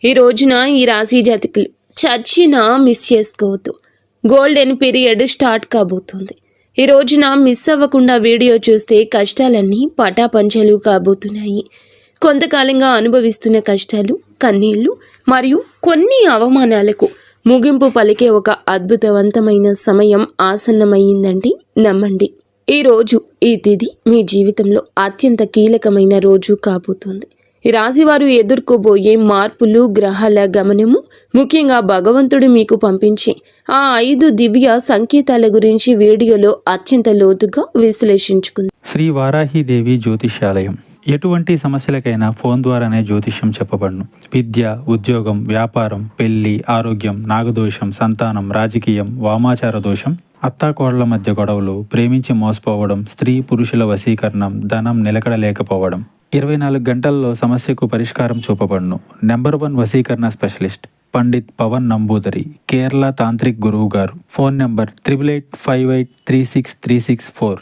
ఈ రోజున ఈ రాశి జాతకులు చచ్చినా మిస్ చేసుకోవద్దు. గోల్డెన్ పీరియడ్ స్టార్ట్ కాబోతుంది. ఈ రోజున మిస్ అవ్వకుండా వీడియో చూస్తే కష్టాలన్నీ పటాపంచలు కాబోతున్నాయి. కొంతకాలంగా అనుభవిస్తున్న కష్టాలు, కన్నీళ్లు మరియు కొన్ని అవమానాలకు ముగింపు పలికే ఒక అద్భుతవంతమైన సమయం ఆసన్నమయ్యిందండి. నమ్మండి. ఈ రోజు, ఈ తిథి మీ జీవితంలో అత్యంత కీలకమైన రోజు కాబోతుంది. ఈ రాశివారు ఎదుర్కోబోయే మార్పులు, గ్రహాల గమనము, ముఖ్యంగా భగవంతుడు మీకు పంపించే ఆ 5 దివ్య సంకేతాల గురించి వీడియోలో అత్యంత లోతుగా విశ్లేషించుకుందాం. శ్రీ వారాహిదేవి జ్యోతిష్యాలయం. ఎటువంటి సమస్యలకైనా ఫోన్ ద్వారానే జ్యోతిష్యం చెప్పబడును. విద్య, ఉద్యోగం, వ్యాపారం, పెళ్లి, ఆరోగ్యం, నాగదోషం, సంతానం, రాజకీయం, వామాచార దోషం, అత్తాకోడళ్ల మధ్య గొడవలు, ప్రేమించి మోసపోవడం, స్త్రీ పురుషుల వశీకరణం, ధనం నిలకడ లేకపోవడం, 24 గంటల్లో సమస్యకు పరిష్కారం చూపబడును. నెంబర్ 1 వశీకరణ స్పెషలిస్ట్ పండిత్ పవన్ నంబూదరి, కేరళ తాంత్రిక్ గురువు గారు. Phone number 8885836364.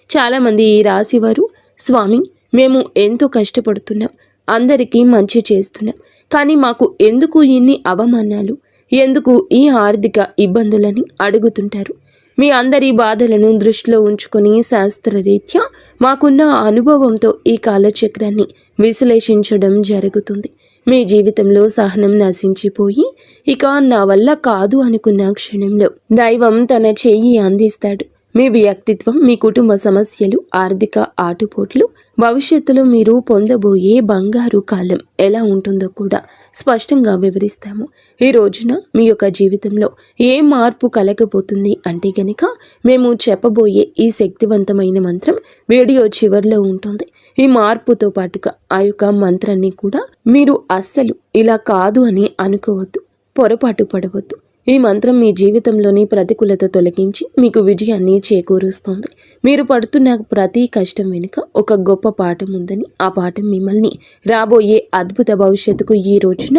చాలామంది ఈ రాశివారు, స్వామి, మేము ఎంతో కష్టపడుతున్నాం, అందరికీ మంచి చేస్తున్నాం, కానీ మాకు ఎందుకు ఇన్ని అవమానాలు, ఎందుకు ఈ ఆర్థిక ఇబ్బందులని అడుగుతుంటారు. మీ అందరి బాధలను దృష్టిలో ఉంచుకొని శాస్త్రరీత్యా మాకున్న అనుభవంతో ఈ కాలచక్రాన్ని విశ్లేషించడం జరుగుతుంది. మీ జీవితంలో సహనం నశించిపోయి ఇక నా వల్ల కాదు అనుకున్న క్షణంలో దైవం తన చెయ్యి అందిస్తాడు. మీ వ్యక్తిత్వం, మీ కుటుంబ సమస్యలు, ఆర్థిక ఆటుపోట్లు, భవిష్యత్తులో మీరు పొందబోయే బంగారు కాలం ఎలా ఉంటుందో కూడా స్పష్టంగా వివరిస్తాము. ఈ రోజున మీ యొక్క జీవితంలో ఏ మార్పు కలగబోతుంది అంటే గనక మేము చెప్పబోయే ఈ శక్తివంతమైన మంత్రం వీడియో చివరిలో ఉంటుంది. ఈ మార్పుతో పాటుగా ఆ యొక్క మంత్రాన్ని కూడా మీరు అస్సలు ఇలా కాదు అని అనుకోవద్దు, పొరపాటు పడవద్దు. ఈ మంత్రం మీ జీవితంలోని ప్రతికూలత తొలగించి మీకు విజయాన్ని చేకూరుస్తుంది. మీరు పడుతున్న ప్రతి కష్టం వెనుక ఒక గొప్ప పాఠం ఉందని, ఆ పాఠం మిమ్మల్ని రాబోయే అద్భుత భవిష్యత్తుకు ఈ రోజున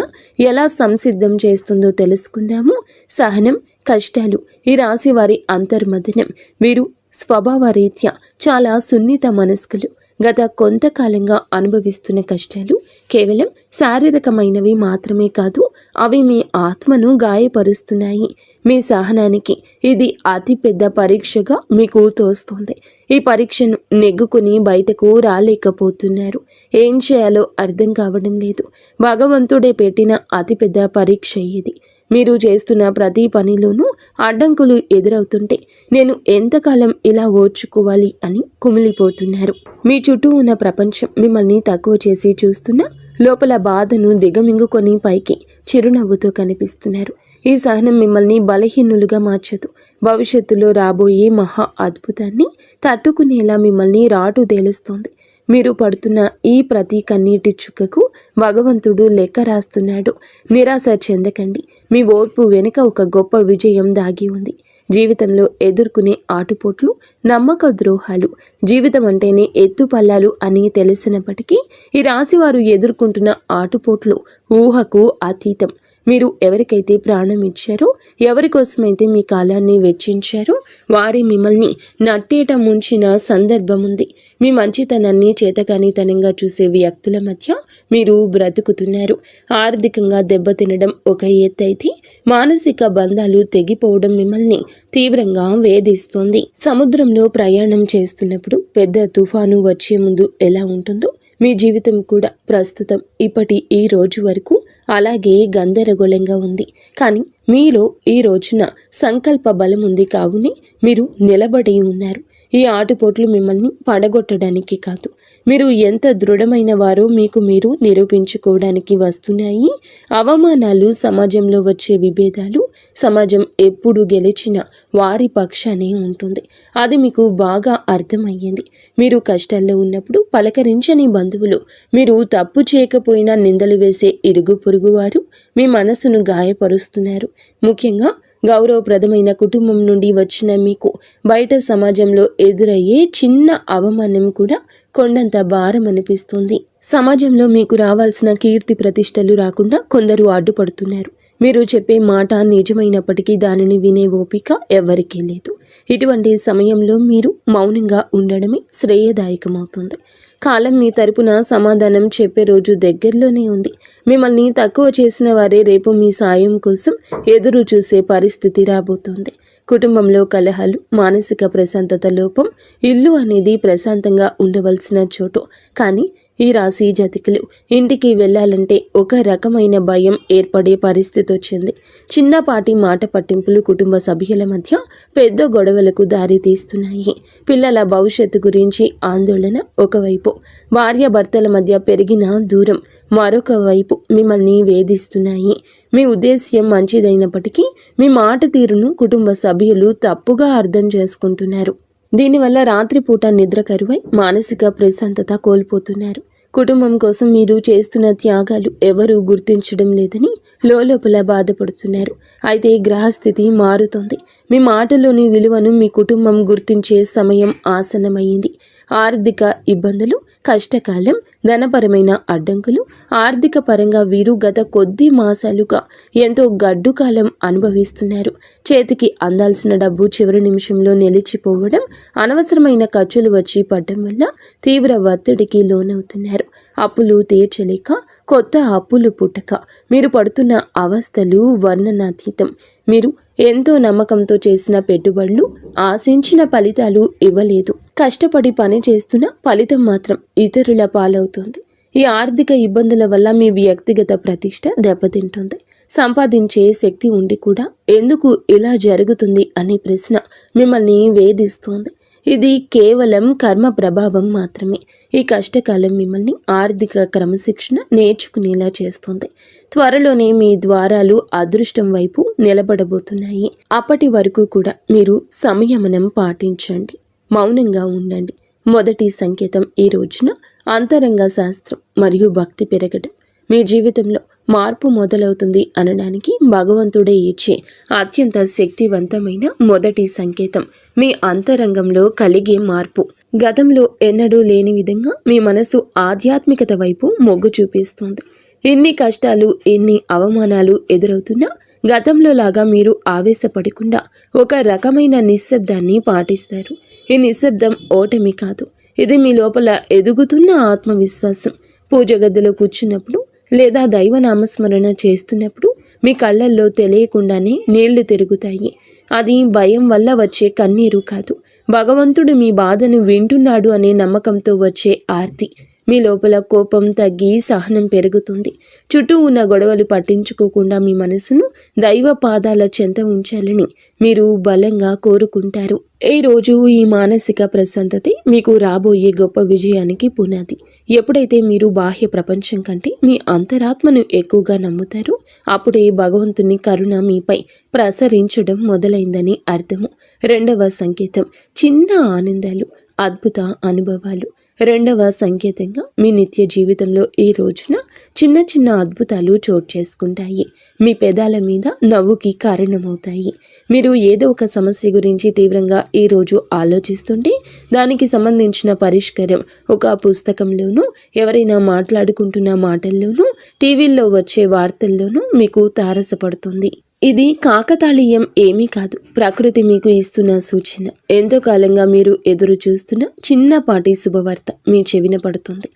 ఎలా సంసిద్ధం చేస్తుందో తెలుసుకుందాము. సహనం, కష్టాలు ఈ రాశి వారి అంతర్మథనం. వీరు స్వభావరీత్యా చాలా సున్నిత మనస్కులు. గత కొంతకాలంగా అనుభవిస్తున్న కష్టాలు కేవలం శారీరకమైనవి మాత్రమే కాదు, అవి మీ ఆత్మను గాయపరుస్తున్నాయి. మీ సహనానికి ఇది అతిపెద్ద పరీక్షగా మీకు తోస్తుంది. ఈ పరీక్షను నెగ్గుకుని బయటకు రాలేకపోతున్నారు. ఏం చేయాలో అర్థం కావడం లేదు. భగవంతుడే పెట్టిన అతిపెద్ద పరీక్ష ఇది. మీరు చేస్తున్న ప్రతి పనిలోనూ అడ్డంకులు ఎదురవుతుంటే నేను ఎంతకాలం ఇలా ఓర్చుకోవాలి అని కుమిలిపోతున్నారు. మీ చుట్టూ ఉన్న ప్రపంచం మిమ్మల్ని తక్కువ చేసి చూస్తున్నా లోపల బాధను దిగమింగుకొని పైకి చిరునవ్వుతో కనిపిస్తున్నారు. ఈ సహనం మిమ్మల్ని బలహీనులుగా మార్చదు. భవిష్యత్తులో రాబోయే మహా అద్భుతాన్ని తట్టుకునేలా మిమ్మల్ని రాటు తేలుస్తోంది. మీరు పడుతున్న ఈ ప్రతి కన్నీటి చుక్కకు భగవంతుడు లెక్క రాస్తున్నాడు. నిరాశ చెందకండి. మీ ఓర్పు వెనుక ఒక గొప్ప విజయం దాగి ఉంది. జీవితంలో ఎదుర్కొనే ఆటుపోట్లు, నమ్మక ద్రోహాలు, జీవితం అంటేనే ఎత్తుపల్లాలు అని తెలిసినప్పటికీ ఈ రాశివారు ఎదుర్కొంటున్న ఆటుపోట్లు ఊహకు అతీతం. మీరు ఎవరికైతే ప్రాణం ఇచ్చారో, ఎవరికోసమైతే మీ కాలాన్ని వెచ్చించారో వారి మిమ్మల్ని నట్టేట ముంచిన సందర్భం ఉంది. మీ మంచితనాన్ని చేతకానితనంగా చూసే వ్యక్తుల మధ్య మీరు బ్రతుకుతున్నారు. ఆర్థికంగా దెబ్బతినడం ఒక ఎత్తైతే మానసిక బంధాలు తెగిపోవడం మిమ్మల్ని తీవ్రంగా వేధిస్తోంది. సముద్రంలో ప్రయాణం చేస్తున్నప్పుడు పెద్ద తుఫాను వచ్చే ముందు ఎలా ఉంటుందో మీ జీవితం కూడా ప్రస్తుతం ఇప్పటి ఈ రోజు వరకు అలాగే గందరగోళంగా ఉంది. కానీ మీలో ఈ రోజున సంకల్ప బలం ఉంది. కావునే మీరు నిలబడి ఉన్నారు. ఈ ఆటుపోట్లు మిమ్మల్ని పడగొట్టడానికి కాదు, మీరు ఎంత దృఢమైన వారో మీకు మీరు నిరూపించుకోవడానికి వస్తున్నాయి. అవమానాలు, సమాజంలో వచ్చే విభేదాలు, సమాజం ఎప్పుడు గెలిచిన వారి పక్షానే ఉంటుంది. అది మీకు బాగా అర్థమయ్యింది. మీరు కష్టాల్లో ఉన్నప్పుడు పలకరించని బంధువులు, మీరు తప్పు చేయకపోయినా నిందలు వేసే ఇరుగు పొరుగు వారు మీ మనసును గాయపరుస్తున్నారు. ముఖ్యంగా గౌరవప్రదమైన కుటుంబం నుండి వచ్చిన మీకు బయట సమాజంలో ఎదురయ్యే చిన్న అవమానం కూడా కొండంత భారం అనిపిస్తుంది. సమాజంలో మీకు రావాల్సిన కీర్తి ప్రతిష్టలు రాకుండా కొందరు అడ్డుపడుతున్నారు. మీరు చెప్పే మాట నిజమైనప్పటికీ దానిని వినే ఓపిక ఎవరికీ లేదు. ఇటువంటి సమయంలో మీరు మౌనంగా ఉండడమే శ్రేయదాయకమవుతుంది. కాలం మీ తరపున సమాధానం చెప్పే రోజు దగ్గరలోనే ఉంది. మిమ్మల్ని తక్కువ చేసిన వారే రేపు మీ సాయం కోసం ఎదురు చూసే పరిస్థితి రాబోతోంది. కుటుంబంలో కలహాలు, మానసిక ప్రశాంతత లోపం. ఇల్లు అనేది ప్రశాంతంగా ఉండవలసిన చోటు. కానీ ఈ రాశి జాతకులు ఇంటికి వెళ్ళాలంటే ఒక రకమైన భయం ఏర్పడే పరిస్థితి వచ్చింది. చిన్నపాటి మాట పట్టింపులు కుటుంబ సభ్యుల మధ్య పెద్ద గొడవలకు దారి తీస్తున్నాయి. పిల్లల భవిష్యత్తు గురించి ఆందోళన ఒకవైపు, భార్యాభర్తల మధ్య పెరిగిన దూరం మరొక వైపు మిమ్మల్ని వేధిస్తున్నాయి. మీ ఉద్దేశ్యం మంచిదైనప్పటికీ మీ మాట తీరును కుటుంబ సభ్యులు తప్పుగా అర్థం చేసుకుంటున్నారు. దీనివల్ల రాత్రిపూట నిద్ర కరువై మానసిక ప్రశాంతత కోల్పోతున్నారు. కుటుంబం కోసం మీరు చేస్తున్న త్యాగాలు ఎవరూ గుర్తించడం లేదని లోపల బాధపడుతున్నారు. అయితే గ్రహస్థితి మారుతోంది. మీ మాటలోని విలువను మీ కుటుంబం గుర్తించే సమయం ఆసన్నమైంది. ఆర్థిక ఇబ్బందులు, కష్టకాలం, ధనపరమైన అడ్డంకులు. ఆర్థిక పరంగా వీరు గత కొద్ది మాసాలుగా ఎంతో గడ్డు కాలం అనుభవిస్తున్నారు. చేతికి అందాల్సిన డబ్బు చివరి నిమిషంలో నిలిచిపోవడం, అనవసరమైన ఖర్చులు వచ్చి పడడం వల్ల తీవ్ర ఒత్తిడికి లోనవుతున్నారు. అప్పులు తీర్చలేక కొత్త అప్పులు పుట్టక మీరు పడుతున్న అవస్థలు వర్ణనాతీతం. మీరు ఎంతో నమ్మకంతో చేసిన పెట్టుబడులు ఆశించిన ఫలితాలు ఇవ్వలేదు. కష్టపడి పని చేస్తున్న ఫలితం మాత్రం ఇతరుల పాలవుతుంది. ఈ ఆర్థిక ఇబ్బందుల వల్ల మీ వ్యక్తిగత ప్రతిష్ట దెబ్బతింటుంది. సంపాదించే శక్తి ఉండి కూడా ఎందుకు ఇలా జరుగుతుంది అనే ప్రశ్న మిమ్మల్ని వేధిస్తోంది. ఇది కేవలం కర్మ ప్రభావం మాత్రమే. ఈ కష్టకాలం మిమ్మల్ని ఆర్థిక క్రమశిక్షణ నేర్చుకునేలా చేస్తుంది. త్వరలోనే మీ ద్వారాలు అదృష్టం వైపు నిలబడబోతున్నాయి. అప్పటి వరకు కూడా మీరు సంయమనం పాటించండి, మౌనంగా ఉండండి. మొదటి సంకేతం ఈ రోజున అంతరంగ శాస్త్రం మరియు భక్తి పెరగడం. మీ జీవితంలో మార్పు మొదలవుతుంది అనడానికి భగవంతుడే ఇచ్చే అత్యంత శక్తివంతమైన మొదటి సంకేతం మీ అంతరంగంలో కలిగే మార్పు. గతంలో ఎన్నడూ లేని విధంగా మీ మనసు ఆధ్యాత్మికత వైపు మొగ్గు చూపిస్తుంది. ఎన్ని కష్టాలు, ఎన్ని అవమానాలు ఎదురవుతున్నా గతంలో లాగా మీరు ఆవేశపడకుండా ఒక రకమైన నిశ్శబ్దాన్ని పాటిస్తారు. ఈ నిశ్శబ్దం ఓటమి కాదు, ఇది మీ లోపల ఎదుగుతున్న ఆత్మవిశ్వాసం. పూజ గదిలో కూర్చున్నప్పుడు లేదా దైవ నామస్మరణ చేస్తున్నప్పుడు మీ కళ్ళల్లో తెలియకుండానే నీళ్లు తిరుగుతాయి. అది భయం వల్ల వచ్చే కన్నీరు కాదు, భగవంతుడు మీ బాధను వింటున్నాడు అనే నమ్మకంతో వచ్చే ఆర్తి. మీ లోపల కోపం తగ్గి సహనం పెరుగుతుంది. చుట్టూ ఉన్న గొడవలు పట్టించుకోకుండా మీ మనసును దైవ పాదాల చెంత ఉంచాలని మీరు బలంగా కోరుకుంటారు. ఈ రోజు ఈ మానసిక ప్రశాంతతే మీకు రాబోయే గొప్ప విజయానికి పునాది. ఎప్పుడైతే మీరు బాహ్య ప్రపంచం కంటే మీ అంతరాత్మను ఎక్కువగా నమ్ముతారో అప్పుడే భగవంతుని కరుణ మీపై ప్రసరించడం మొదలైందని అర్థము. రెండవ సంకేతం చిన్న ఆనందాలు, అద్భుత అనుభవాలు. రెండవ సంకేతంగా మీ నిత్య జీవితంలో ఈ రోజున చిన్న చిన్న అద్భుతాలు చోటు చేసుకుంటాయి. మీ పెదాల మీద నవ్వుకి కారణమవుతాయి. మీరు ఏదో ఒక సమస్య గురించి తీవ్రంగా ఈరోజు ఆలోచిస్తుంటే దానికి సంబంధించిన పరిష్కారం ఒక పుస్తకంలోనూ, ఎవరైనా మాట్లాడుకుంటున్న మాటల్లోనూ, టీవీల్లో వచ్చే వార్తల్లోనూ మీకు తారసపడుతుంది. ఇది కాకతాళీయం ఏమీ కాదు, ప్రకృతి మీకు ఇస్తున్న సూచన. ఎంతో కాలంగా మీరు ఎదురు చూస్తున్న చిన్నపాటి శుభవార్త మీ చెవిన పడుతుంది.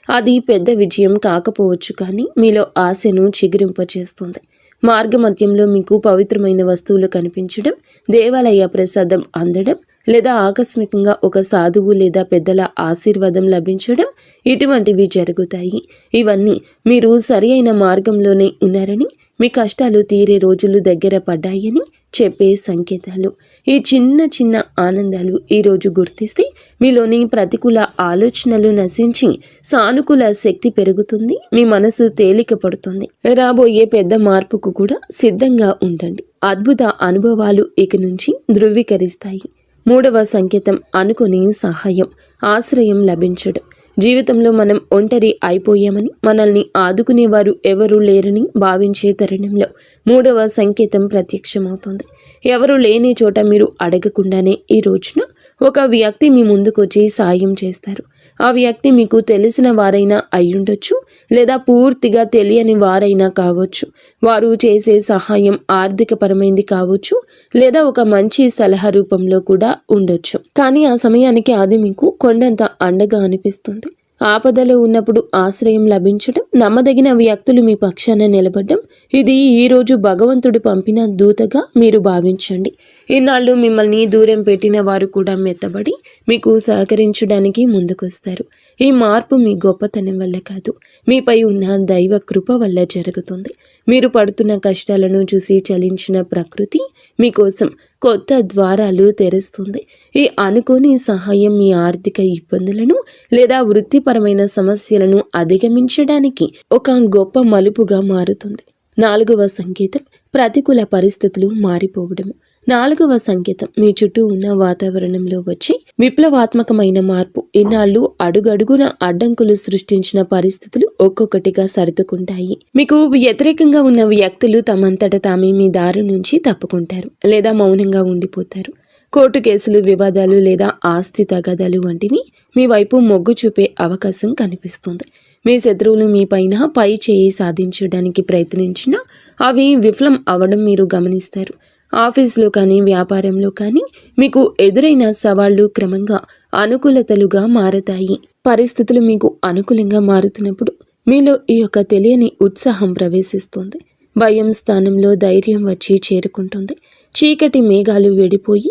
అది పెద్ద విజయం కాకపోవచ్చు, కానీ మీలో ఆశను చిగురింపచేస్తుంది. మార్గమధ్యంలో మీకు పవిత్రమైన వస్తువులు కనిపించడం, దేవాలయ ప్రసాదం అందడం, లేదా ఆకస్మికంగా ఒక సాధువు లేదా పెద్దల ఆశీర్వాదం లభించడం, ఇటువంటివి జరుగుతాయి. ఇవన్నీ మీరు సరి అయిన మార్గంలోనే ఉన్నారని, మీ కష్టాలు తీరే రోజులు దగ్గర పడ్డాయని చెప్పే సంకేతాలు. ఈ చిన్న చిన్న ఆనందాలు ఈరోజు గుర్తిస్తే మీలోని ప్రతికూల ఆలోచనలు నశించి సానుకూల శక్తి పెరుగుతుంది. మీ మనసు తేలిక పడుతుంది. రాబోయే పెద్ద మార్పుకు కూడా సిద్ధంగా ఉండండి. అద్భుత అనుభవాలు ఇక నుంచి ధృవీకరిస్తాయి. మూడవ సంకేతం అనుకుని సహాయం, ఆశ్రయం లభించడం. జీవితంలో మనం ఒంటరి అయిపోయామని, మనల్ని ఆదుకునేవారు ఎవరూ లేరని భావించే తరుణంలో మూడవ సంకేతం ప్రత్యక్షమవుతుంది. ఎవరు లేని చోట మీరు అడగకుండానే ఈ రోజున ఒక వ్యక్తి మీ ముందుకొచ్చి సాయం చేస్తారు. ఆ వ్యక్తి మీకు తెలిసిన వారైనా అయ్యుండొచ్చు, లేదా పూర్తిగా తెలియని వారైనా కావచ్చు. వారు చేసే సహాయం ఆర్థికపరమైంది కావచ్చు, లేదా ఒక మంచి సలహా రూపంలో కూడా ఉండొచ్చు. కానీ ఆ సమయానికి అది మీకు కొండంత అండగా అనిపిస్తుంది. ఆపదలో ఉన్నప్పుడు ఆశ్రయం లభించడం, నమ్మదగిన వ్యక్తులు మీ పక్షాన నిలబడడం, ఇది ఈరోజు భగవంతుడు పంపిన దూతగా మీరు భావించండి. ఇన్నాళ్ళు మిమ్మల్ని దూరం పెట్టిన వారు కూడా మెత్తబడి మీకు సహకరించడానికి ముందుకొస్తారు. ఈ మార్పు మీ గొప్పతనం వల్ల కాదు, మీపై ఉన్న దైవ కృప వల్ల జరుగుతుంది. మీరు పడుతున్న కష్టాలను చూసి చలించిన ప్రకృతి మీకోసం కొత్త ద్వారాలు తెరుస్తుంది. ఈ అనుకోని సహాయం మీ ఆర్థిక ఇబ్బందులను లేదా వృత్తిపరమైన సమస్యలను అధిగమించడానికి ఒక గొప్ప మలుపుగా మారుతుంది. 4వ సంకేతం ప్రతికూల పరిస్థితులు మారిపోవడము. 4వ సంకేతం మీ చుట్టూ ఉన్న వాతావరణంలో వచ్చి విప్లవాత్మకమైన మార్పు. ఇన్నాళ్ళు అడుగడుగున అడ్డంకులు సృష్టించిన పరిస్థితులు ఒక్కొక్కటిగా సర్దుకుంటాయి. మీకు వ్యతిరేకంగా ఉన్న వ్యక్తులు తమంతట తామే మీ దారి నుంచి తప్పుకుంటారు లేదా మౌనంగా ఉండిపోతారు. కోర్టు కేసులు, వివాదాలు లేదా ఆస్తి తగాదాలు వంటివి మీ వైపు మొగ్గు చూపే అవకాశం కనిపిస్తుంది. మీ శత్రువులు మీ పైన పై చేయి సాధించడానికి ప్రయత్నించినా అవి విఫలం అవ్వడం మీరు గమనిస్తారు. ఆఫీస్లో కానీ వ్యాపారంలో కానీ మీకు ఎదురైన సవాళ్లు క్రమంగా అనుకూలతలుగా మారతాయి. పరిస్థితులు మీకు అనుకూలంగా మారుతున్నప్పుడు మీలో ఈ యొక్క తెలియని ఉత్సాహం ప్రవేశిస్తుంది. భయం స్థానంలో ధైర్యం వచ్చి చేరుకుంటుంది. చీకటి మేఘాలు విడిపోయి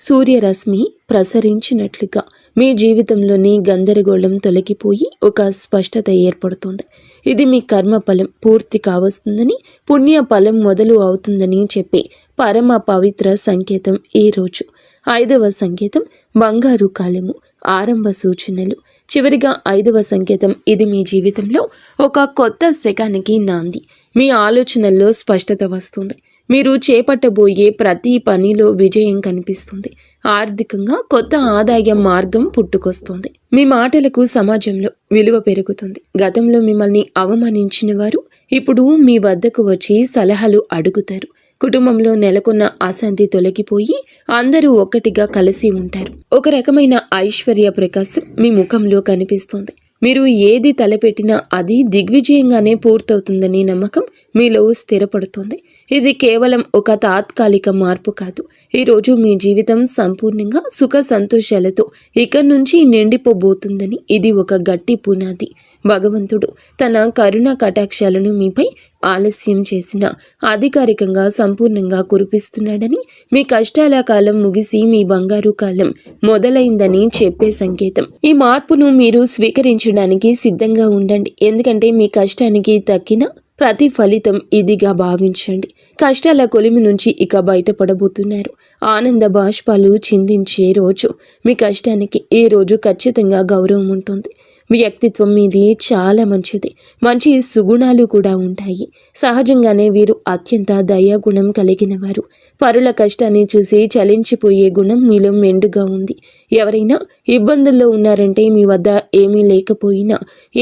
సూర్యరశ్మి ప్రసరించినట్లుగా మీ జీవితంలోని గందరగోళం తొలగిపోయి ఒక స్పష్టత ఏర్పడుతుంది. ఇది మీ కర్మ ఫలం పూర్తి కావస్తుందని, పుణ్య ఫలం మొదలు అవుతుందని చెప్పే పరమ పవిత్ర సంకేతం ఈ రోజు. 5వ సంకేతం బంగారు కాలము, ఆరంభ సూచనలు. చివరిగా 5వ సంకేతం, ఇది మీ జీవితంలో ఒక కొత్త శకానికి నాంది. మీ ఆలోచనల్లో స్పష్టత వస్తుంది. మీరు చేపట్టబోయే ప్రతి పనిలో విజయం కనిపిస్తుంది. ఆర్థికంగా కొత్త ఆదాయ మార్గం పుట్టుకొస్తుంది. మీ మాటలకు సమాజంలో విలువ పెరుగుతుంది. గతంలో మిమ్మల్ని అవమానించిన వారు ఇప్పుడు మీ వద్దకు వచ్చి సలహాలు అడుగుతారు. కుటుంబంలో నెలకొన్న అశాంతి తొలగిపోయి అందరూ ఒక్కటిగా కలిసి ఉంటారు. ఒక రకమైన ఐశ్వర్య ప్రకాశం మీ ముఖంలో కనిపిస్తుంది. మీరు ఏది తలపెట్టినా అది దిగ్విజయంగానే పూర్తవుతుందనే నమ్మకం మీలో స్థిరపడుతుంది. ఇది కేవలం ఒక తాత్కాలిక మార్పు కాదు. ఈరోజు మీ జీవితం సంపూర్ణంగా సుఖ సంతోషాలతో ఇక్కడి నుంచి నిండిపోబోతుందని ఇది ఒక గట్టి పునాది. భగవంతుడు తన కరుణ కటాక్షాలను మీపై ఆలస్యం చేసిన అధికారికంగా సంపూర్ణంగా కురిపిస్తున్నాడని, మీ కష్టాల కాలం ముగిసి మీ బంగారు కాలం మొదలైందని చెప్పే సంకేతం. ఈ మార్పును మీరు స్వీకరించడానికి సిద్ధంగా ఉండండి. ఎందుకంటే మీ కష్టానికి తక్కిన ప్రతి ఫలితం ఇదిగా భావించండి. కష్టాల కొలిమి నుంచి ఇక బయటపడబోతున్నారు. ఆనంద బాష్పాలు చిందించే రోజు. మీ కష్టానికి ఈ రోజు ఖచ్చితంగా గౌరవం ఉంటుంది. వ్యక్తిత్వం మీది చాలా మంచిది. మంచి సుగుణాలు కూడా ఉంటాయి. సహజంగానే వీరు అత్యంత దయాగుణం కలిగిన వారు. పరుల కష్టాన్ని చూసి చలించిపోయే గుణం మీలో మెండుగా ఉంది. ఎవరైనా ఇబ్బందుల్లో ఉన్నారంటే మీ వద్ద ఏమీ లేకపోయినా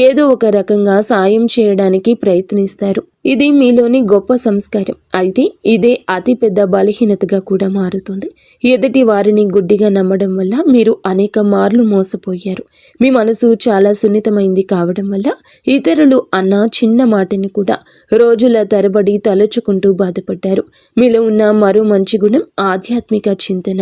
ఏదో ఒక రకంగా సాయం చేయడానికి ప్రయత్నిస్తారు. ఇది మీలోని గొప్ప సంస్కారం. అయితే ఇదే అతిపెద్ద బలహీనతగా కూడా మారుతుంది. ఎదుటి వారిని గుడ్డిగా నమ్మడం వల్ల మీరు అనేక మార్లు మోసపోయారు. మీ మనసు చాలా సున్నితమైంది కావడం వల్ల ఇతరులు అన్న చిన్న మాటను కూడా రోజుల తరబడి తలుచుకుంటూ బాధపడ్డారు. మీలో ఉన్న మరో మంచి గుణం ఆధ్యాత్మిక చింతన.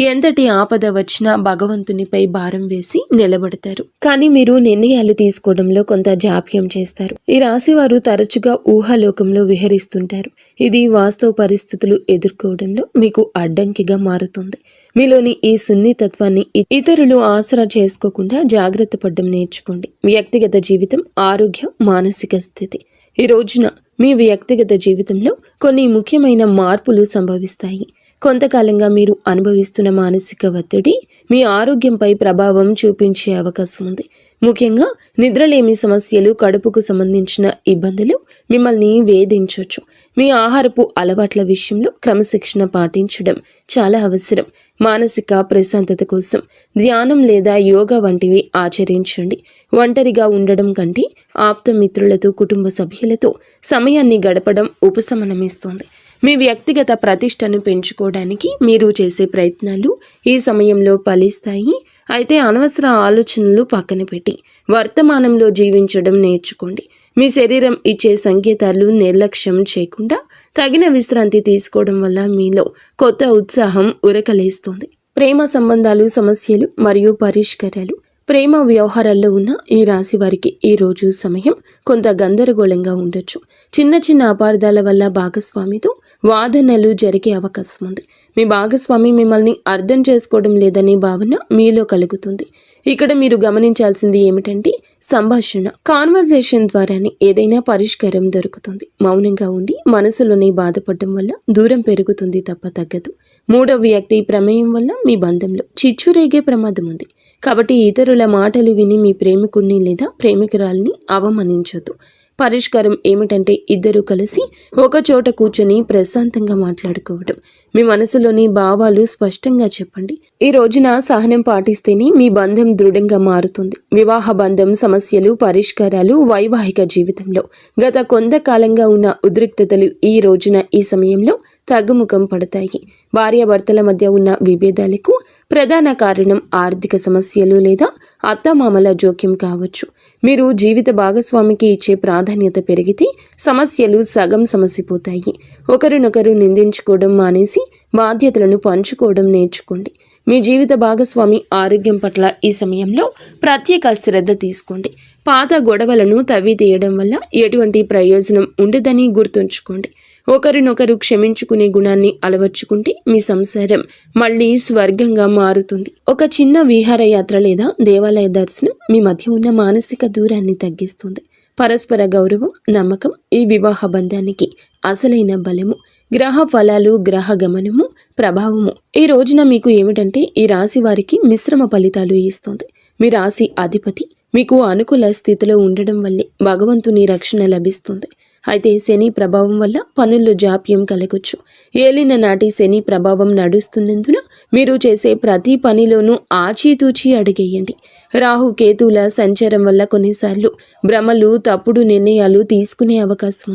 ఎంతటి ఆపద వచ్చినా భగవంతునిపై భారం వేసి నిలబడతారు. కానీ మీరు నిర్ణయాలు తీసుకోవడంలో కొంత జాప్యం చేస్తారు. ఈ రాశి వారు తరచుగా ఊహాలోకంలో విహరిస్తుంటారు. ఇది వాస్తవ పరిస్థితులు ఎదుర్కోవడంలో మీకు అడ్డంకిగా మారుతుంది. మీలోని ఈ సున్నితత్వాన్ని ఇతరులు ఆసరా చేసుకోకుండా జాగ్రత్త పడడం నేర్చుకోండి. వ్యక్తిగత జీవితం, ఆరోగ్యం, మానసిక స్థితి. ఈ రోజున మీ వ్యక్తిగత జీవితంలో కొన్ని ముఖ్యమైన మార్పులు సంభవిస్తాయి. కొంతకాలంగా మీరు అనుభవిస్తున్న మానసిక ఒత్తిడి మీ ఆరోగ్యంపై ప్రభావం చూపించే అవకాశం ఉంది. ముఖ్యంగా నిద్రలేమి సమస్యలు, కడుపుకు సంబంధించిన ఇబ్బందులు మిమ్మల్ని వేధించవచ్చు. మీ ఆహారపు అలవాట్ల విషయంలో క్రమశిక్షణ పాటించడం చాలా అవసరం. మానసిక ప్రశాంతత కోసం ధ్యానం లేదా యోగా వంటివి ఆచరించండి. ఒంటరిగా ఉండడం కంటే ఆప్తమిత్రులతో, కుటుంబ సభ్యులతో సమయాన్ని గడపడం ఉపశమనమిస్తుంది. మీ వ్యక్తిగత ప్రతిష్టను పెంచుకోవడానికి మీరు చేసే ప్రయత్నాలు ఈ సమయంలో ఫలిస్తాయి. అయితే అనవసర ఆలోచనలు పక్కన పెట్టి వర్తమానంలో జీవించడం నేర్చుకోండి. మీ శరీరం ఇచ్చే సంకేతాలు నిర్లక్ష్యం చేయకుండా తగిన విశ్రాంతి తీసుకోవడం వల్ల మీలో కొత్త ఉత్సాహం ఉరకలేస్తుంది. ప్రేమ సంబంధాలు, సమస్యలు మరియు పరిష్కారాలు. ప్రేమ వ్యవహారాల్లో ఉన్న ఈ రాశి వారికి ఈ రోజు సమయం కొంత గందరగోళంగా ఉండొచ్చు. చిన్న చిన్న అపార్థాల వల్ల భాగస్వామితో వాదనలు జరిగే అవకాశం ఉంది. మీ భాగస్వామి మిమ్మల్ని అర్థం చేసుకోవడం లేదనే భావన మీలో కలుగుతుంది. ఇక్కడ మీరు గమనించాల్సింది ఏమిటంటే సంభాషణ, కాన్వర్జేషన్ ద్వారానే ఏదైనా పరిష్కారం దొరుకుతుంది. మౌనంగా ఉండి మనసులోనే బాధపడడం వల్ల దూరం పెరుగుతుంది తప్ప తగ్గదు. మూడవ వ్యక్తి ప్రమేయం వల్ల మీ బంధంలో చిచ్చు రేగే ప్రమాదం ఉంది. కాబట్టి ఇతరుల మాటలు విని మీ ప్రేమికుడిని లేదా ప్రేమికురాల్ని అవమానించొద్దు. పరిష్కారం ఏమిటంటే ఇద్దరూ కలిసి ఒక చోట కూర్చొని ప్రశాంతంగా మాట్లాడుకోవడం. మీ మనసులోని భావాలు స్పష్టంగా చెప్పండి. ఈ రోజున సహనం పాటిస్తేనే మీ బంధం దృఢంగా మారుతుంది. వివాహ బంధం, సమస్యలు, పరిష్కారాలు, వైవాహిక జీవితంలో గత కొంతకాలంగా ఉన్న ఉద్రిక్తతలు ఈ రోజున ఈ సమయంలో తగ్గుముఖం పడతాయి. భార్యాభర్తల మధ్య ఉన్న విభేదాలకు ప్రధాన కారణం ఆర్థిక సమస్యలు లేదా అత్తమామల జోక్యం కావచ్చు. మీరు జీవిత భాగస్వామికి ఇచ్చే ప్రాధాన్యత పెరిగితే సమస్యలు సగం సమసిపోతాయి. ఒకరినొకరు నిందించుకోవడం మానేసి బాధ్యతలను పంచుకోవడం నేర్చుకోండి. మీ జీవిత భాగస్వామి ఆరోగ్యం పట్ల ఈ సమయంలో ప్రత్యేక శ్రద్ధ తీసుకోండి. పాత గొడవలను తవ్వి తీయడం వల్ల ఎటువంటి ప్రయోజనం ఉండదని గుర్తుంచుకోండి. ఒకరినొకరు క్షమించుకునే గుణాన్ని అలవర్చుకుంటే మీ సంసారం మళ్ళీ స్వర్గంగా మారుతుంది. ఒక చిన్న విహారయాత్ర లేదా దేవాలయ దర్శనం మీ మధ్య ఉన్న మానసిక దూరాన్ని తగ్గిస్తుంది. పరస్పర గౌరవం, నమ్మకం ఈ వివాహ బంధానికి అసలైన బలము. గ్రహ ఫలాలు, గ్రహ గమనము, ప్రభావము ఈ రోజున మీకు ఏమిటంటే ఈ రాశి వారికి మిశ్రమ ఫలితాలు ఇస్తుంది. మీ రాశి అధిపతి మీకు అనుకూల స్థితిలో ఉండడం వల్లే భగవంతుని రక్షణ లభిస్తుంది. అయితే శని ప్రభావం వల్ల పనుల్లో జాప్యం కలగొచ్చు. ఏలిన నాటి శని ప్రభావం నడుస్తున్నందున మీరు చేసే ప్రతి పనిలోనూ ఆచితూచి అడిగేయండి. రాహు కేతువుల సంచారం వల్ల కొన్నిసార్లు భ్రమలు, తప్పుడు నిర్ణయాలు తీసుకునే అవకాశం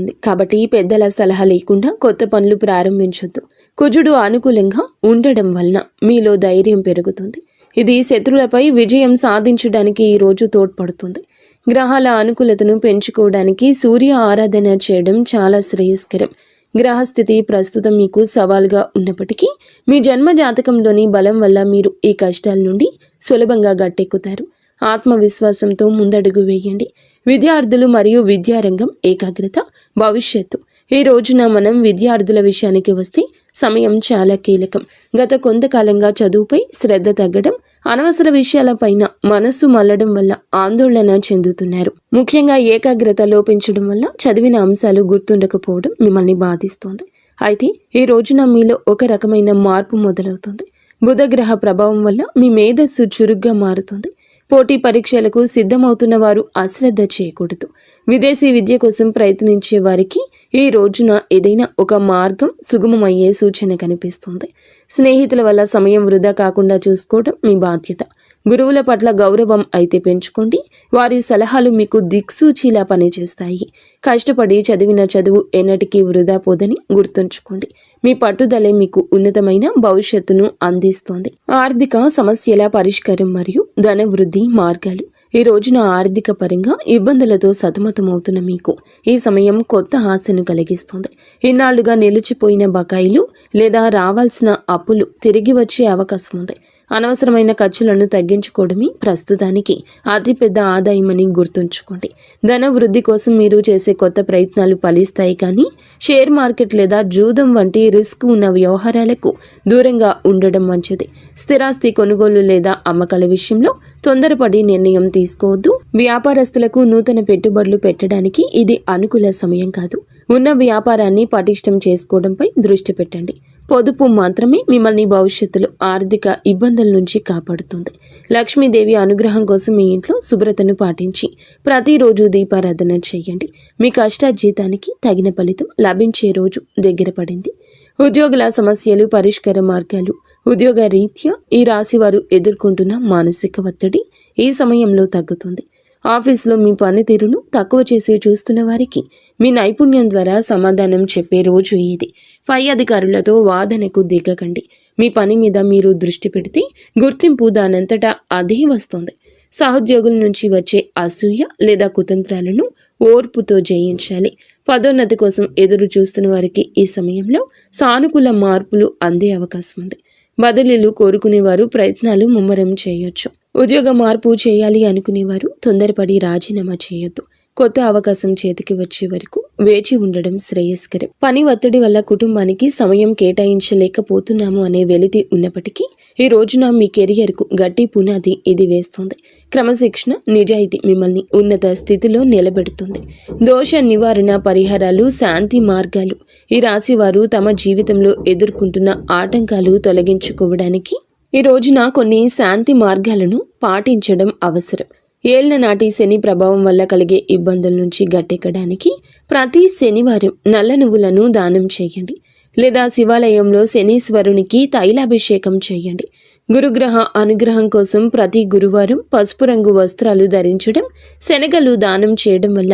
ఉంది. కాబట్టి పెద్దల సలహా లేకుండా కొత్త పనులు ప్రారంభించొద్దు. కుజుడు అనుకూలంగా ఉండడం వలన మీలో ధైర్యం పెరుగుతుంది. ఇది శత్రువులపై విజయం సాధించడానికి ఈ రోజు తోడ్పడుతుంది. గ్రహాల అనుకూలతను పెంచుకోవడానికి సూర్య ఆరాధన చేయడం చాలా శ్రేయస్కరం. గ్రహస్థితి ప్రస్తుతం మీకు సవాల్గా ఉన్నప్పటికీ మీ జన్మ జాతకంలోని బలం వల్ల మీరు ఈ కష్టాల నుండి సులభంగా గట్టెక్కుతారు. ఆత్మవిశ్వాసంతో ముందడుగు వేయండి. విద్యార్థులు మరియు విద్యారంగం, ఏకాగ్రత, భవిష్యత్తు ఈ రోజున మనం విద్యార్థుల విషయానికి వస్తే సమయం చాలా కీలకం. గత కొంతకాలంగా చదువుపై శ్రద్ధ తగ్గడం, అనవసర విషయాలపైన మనస్సు మళ్లడం వల్ల ఆందోళన చెందుతున్నారు. ముఖ్యంగా ఏకాగ్రత లోపించడం వల్ల చదివిన అంశాలు గుర్తుండకపోవడం మిమ్మల్ని బాధిస్తోంది. అయితే ఈ రోజున మీలో ఒక రకమైన మార్పు మొదలవుతుంది. బుధగ్రహ ప్రభావం వల్ల మీ మేధస్సు చురుగ్గా మారుతుంది. పోటీ పరీక్షలకు సిద్ధమవుతున్న వారు అశ్రద్ధ చేయకూడదు. విదేశీ విద్య కోసం ప్రయత్నించే వారికి ఈ రోజున ఏదైనా ఒక మార్గం సుగమమయ్యే సూచన కనిపిస్తుంది. స్నేహితుల వల్ల సమయం వృధా కాకుండా చూసుకోవడం మీ బాధ్యత. గురువుల పట్ల గౌరవం అయితే పెంచుకోండి. వారి సలహాలు మీకు దిక్సూచిలా పనిచేస్తాయి. కష్టపడి చదివిన చదువు ఎన్నటికీ వృధా పోదని గుర్తుంచుకోండి. మీ పట్టుదలే మీకు ఉన్నతమైన భవిష్యత్తును అందిస్తోంది. ఆర్థిక సమస్యల పరిష్కారం మరియు ధన వృద్ధి మార్గాలు. ఈ రోజున ఆర్థిక పరంగా ఇబ్బందులతో సతమతమవుతున్న మీకు ఈ సమయం కొత్త ఆశను కలిగిస్తుంది. ఇన్నాళ్లుగా నిలిచిపోయిన బకాయిలు లేదా రావాల్సిన అప్పులు తిరిగి వచ్చే అవకాశం ఉంది. అనవసరమైన ఖర్చులను తగ్గించుకోవడమే ప్రస్తుతానికి అతిపెద్ద ఆదాయమని గుర్తుంచుకోండి. ధన వృద్ధి కోసం మీరు చేసే కొత్త ప్రయత్నాలు ఫలిస్తాయి, కానీ షేర్ మార్కెట్ లేదా జూదం వంటి రిస్క్ ఉన్న వ్యవహారాలకు దూరంగా ఉండడం మంచిది. స్థిరాస్తి కొనుగోలు లేదా అమ్మకాల విషయంలో తొందరపడి నిర్ణయం తీసుకోవద్దు. వ్యాపారస్తులకు నూతన పెట్టుబడులు పెట్టడానికి ఇది అనుకూల సమయం కాదు. ఉన్న వ్యాపారాన్ని పటిష్టం చేసుకోవడంపై దృష్టి పెట్టండి. పొదుపు మాత్రమే మిమ్మల్ని భవిష్యత్తులో ఆర్థిక ఇబ్బందుల నుంచి కాపాడుతుంది. లక్ష్మీదేవి అనుగ్రహం కోసం మీ ఇంట్లో శుభ్రతను పాటించి ప్రతిరోజు దీపారాధన చేయండి. మీ కష్టార్జితానికి తగిన ఫలితం లభించే రోజు దగ్గర పడింది. ఉద్యోగుల సమస్యలు, పరిష్కార మార్గాలు. ఉద్యోగ రీత్యా ఈ రాశి వారు ఎదుర్కొంటున్న మానసిక ఒత్తిడి ఈ సమయంలో తగ్గుతుంది. ఆఫీసులో మీ పనితీరును తక్కువ చేసి చూస్తున్న వారికి మీ నైపుణ్యం ద్వారా సమాధానం చెప్పే రోజు ఇది. పై అధికారులతో వాదనకు దిగకండి. మీ పని మీద మీరు దృష్టి పెడితే గుర్తింపు దానంతటా అదే వస్తుంది. సహోద్యోగుల నుంచి వచ్చే అసూయ లేదా కుతంత్రాలను ఓర్పుతో జయించాలి. పదోన్నతి కోసం ఎదురు చూస్తున్న వారికి ఈ సమయంలో సానుకూల మార్పులు అందే అవకాశం ఉంది. బదిలీలు కోరుకునేవారు ప్రయత్నాలు ముమ్మరం చేయొచ్చు. ఉద్యోగ మార్పు చేయాలి అనుకునేవారు తొందరపడి రాజీనామా చేయొద్దు. కొత్త అవకాశం చేతికి వచ్చే వరకు వేచి ఉండడం శ్రేయస్కరం. పని ఒత్తిడి వల్ల కుటుంబానికి సమయం కేటాయించలేకపోతున్నాము అనే వెలితి ఉన్నప్పటికీ ఈ రోజున మీ కెరియర్కు గట్టి పునాది ఇది వేస్తుంది. క్రమశిక్షణ, నిజాయితీ మిమ్మల్ని ఉన్నత స్థితిలో నిలబెడుతుంది. దోష నివారణ పరిహారాలు, శాంతి మార్గాలు. ఈ రాశి వారు తమ జీవితంలో ఎదుర్కొంటున్న ఆటంకాలు తొలగించుకోవడానికి ఈ రోజున కొన్ని శాంతి మార్గాలను పాటించడం అవసరం. ఏళ్ల నాటి శని ప్రభావం వల్ల కలిగే ఇబ్బందుల నుంచి గట్టెక్కడానికి ప్రతి శనివారం నల్ల నువ్వులను దానం చేయండి, లేదా శివాలయంలో శనీశ్వరునికి తైలాభిషేకం చేయండి. గురుగ్రహ అనుగ్రహం కోసం ప్రతి గురువారం పసుపు రంగు వస్త్రాలు ధరించడం, శనగలు దానం చేయడం వల్ల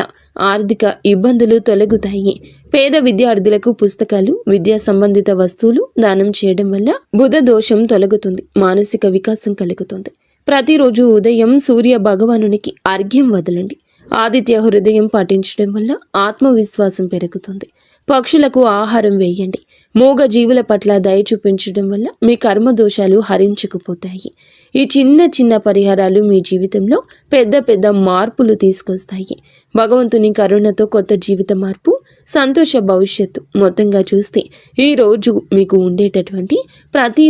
ఆర్థిక ఇబ్బందులు తొలగుతాయి. పేద విద్యార్థులకు పుస్తకాలు, విద్యా సంబంధిత వస్తువులు దానం చేయడం వల్ల బుధ దోషం తొలగుతుంది, మానసిక వికాసం కలుగుతుంది. ప్రతిరోజు ఉదయం సూర్య భగవానునికి అర్ఘ్యం వదలండి. ఆదిత్య హృదయం పాటించడం వల్ల ఆత్మవిశ్వాసం పెరుగుతుంది. పక్షులకు ఆహారం వేయండి. మూగ జీవుల పట్ల దయ చూపించడం వల్ల మీ కర్మ దోషాలు హరించుకుపోతాయి. ఈ చిన్న చిన్న పరిహారాలు మీ జీవితంలో పెద్ద పెద్ద మార్పులు తీసుకొస్తాయి. భగవంతుని కరుణతో కొత్త జీవిత మార్పు, సంతోష భవిష్యత్తు. మొత్తంగా చూస్తే ఈ రోజు మీకు ఉండేటటువంటి ప్రతి